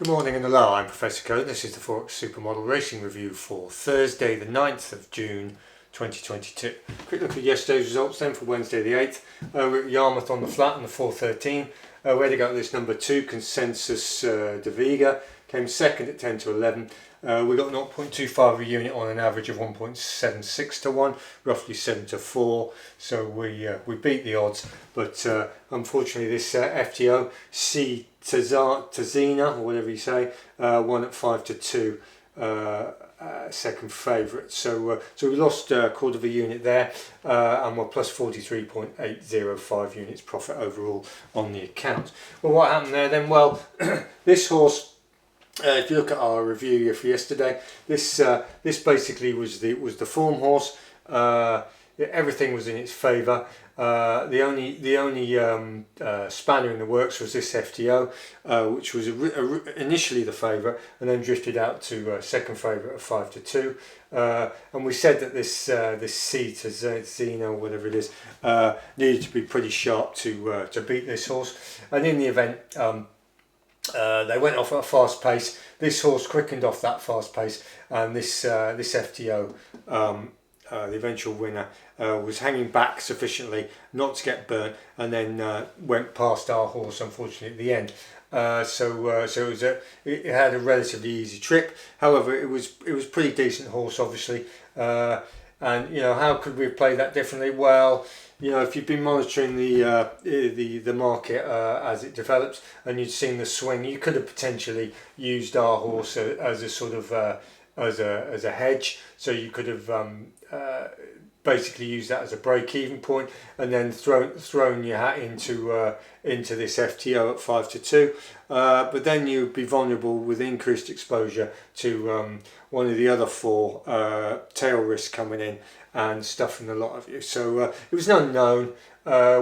morning and hello, I'm Professor Code. This is the Forex Supermodel Racing Review for Thursday the 9th of June 2022. Quick look at yesterday's results then for Wednesday the 8th. We're at Yarmouth on the flat on the 413. Where they got this number 2, Consensus De Vega, came second at 10 to 11. We got 0.25 of a unit on an average of 1.76 to 1, roughly 7 to 4. So we beat the odds, but unfortunately this FTO C Tazina, or whatever you say, won at 5 to 2. Second favourite, so we lost a quarter of a unit there, and we're plus 43.805 units profit overall on the account. Well, what happened there then? Well, this horse, if you look at our review for yesterday, this basically was the form horse. Everything was in its favour. The only spanner in the works was this FTO, which was initially the favourite and then drifted out to second favourite of 5 to 2. And we said that this C to Zeno, whatever it is, needed to be pretty sharp to beat this horse. And in the event, they went off at a fast pace. This horse quickened off that fast pace, and this FTO, the eventual winner, was hanging back sufficiently not to get burnt, and then went past our horse unfortunately at the end. So it had a relatively easy trip. However, it was pretty decent horse, obviously, and you know, how could we have played that differently? Well, you know, if you've been monitoring the market as it develops and you'd seen the swing, you could have potentially used our horse as a sort of as a hedge. So you could have basically used that as a break-even point, and then thrown your hat into this FTO at 5 to 2. But then you'd be vulnerable with increased exposure to one of the other 4 tail risks coming in and stuffing a lot of you. So it was an unknown.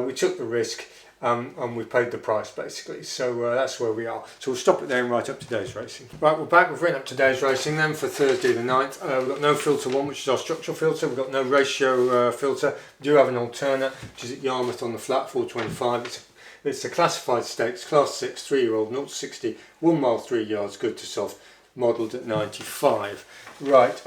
We took the risk, and we paid the price basically. So that's where we are. So we'll stop it there and write up today's racing. Right, we're back. We've written up today's racing then for Thursday the 9th. We've got no filter 1, which is our structural filter. We've got no ratio filter. We do have an alternate, which is at Yarmouth on the flat, 425. It's a classified stakes, class 6, 3-year-old, 0 to 60, 1 mile 3 yards, good to soft, modelled at 95. Right,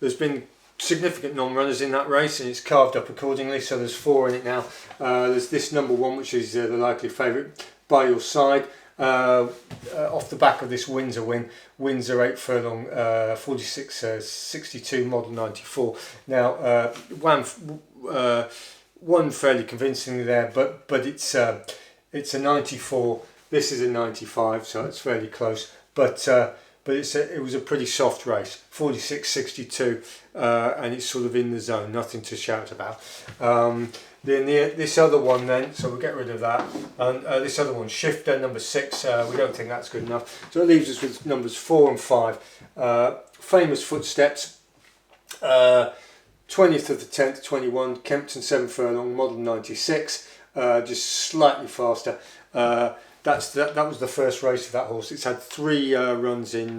there's been significant non-runners in that race, and it's carved up accordingly. So there's 4 in it now. There's this number 1, which is the likely favourite, By Your Side, off the back of this Windsor win. Windsor 8 furlong, 46.62, model 94. Now won fairly convincingly there, but it's a 94. This is a 95, so it's fairly close. But it was a pretty soft race, 46.62, and it's sort of in the zone, nothing to shout about. Then this other one then, so we'll get rid of that. And this other one, Shifter, number 6, we don't think that's good enough. So it leaves us with numbers 4 and 5. Famous Footsteps, 20th of the 10th, 21, Kempton 7 furlong, model 96, just slightly faster. That was the first race of that horse. It's had 3 runs in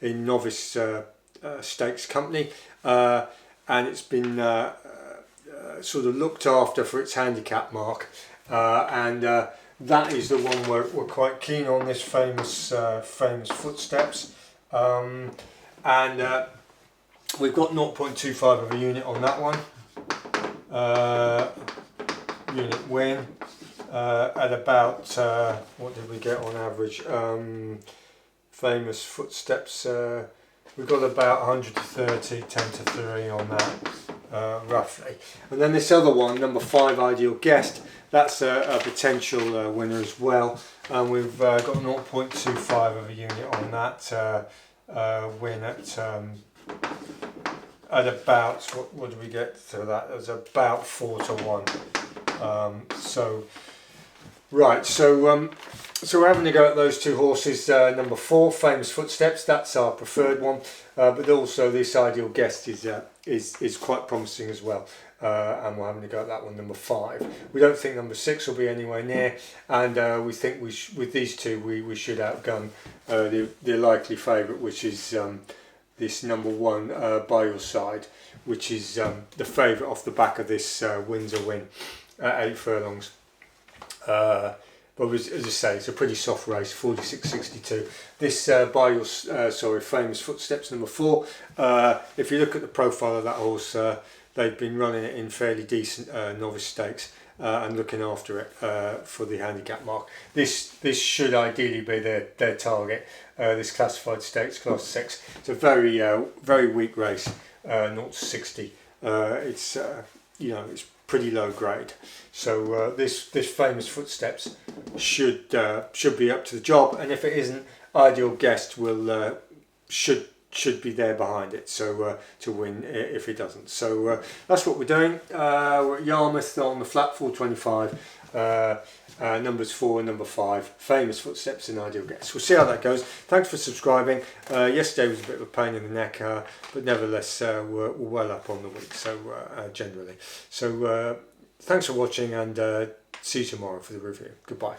novice stakes company, and it's been sort of looked after for its handicap mark, and that is the one we're quite keen on, this famous Footsteps, and we've got 0.25 of a unit on that one, unit win. At about, what did we get on average? Famous Footsteps, we got about 130, 10 to 3 on that, roughly. And then this other one, number 5, Ideal Guest, that's a potential winner as well. And we've got 0.25 of a unit on that, win at about, what did we get to that? It was about 4 to 1. Right, so we're having to go at those 2 horses. Number 4, Famous Footsteps, that's our preferred one, but also this Ideal Guest is quite promising as well, and we're having to go at that one, number 5. We don't think number 6 will be anywhere near, and we think with these 2 we should outgun the likely favourite, which is this number 1, By Your Side, which is the favourite off the back of this Windsor win at 8 furlongs. But as I say, it's a pretty soft race, 46.62. This Famous Footsteps number 4. If you look at the profile of that horse, they've been running it in fairly decent novice stakes and looking after it for the handicap mark. This should ideally be their target. This classified stakes, class 6. It's a very weak race, 0 to 60. It's it's pretty low grade. So this Famous Footsteps should be up to the job, and if it isn't, Ideal Guest will should be there behind it, so to win if it doesn't. So that's what we're doing. We're at Yarmouth on the flat 425. Numbers 4 and number 5, Famous Footsteps and Ideal Guest. We'll see how that goes. Thanks for subscribing. Yesterday was a bit of a pain in the neck, but nevertheless we're well up on the week, so generally. So thanks for watching, and see you tomorrow for the review. Goodbye.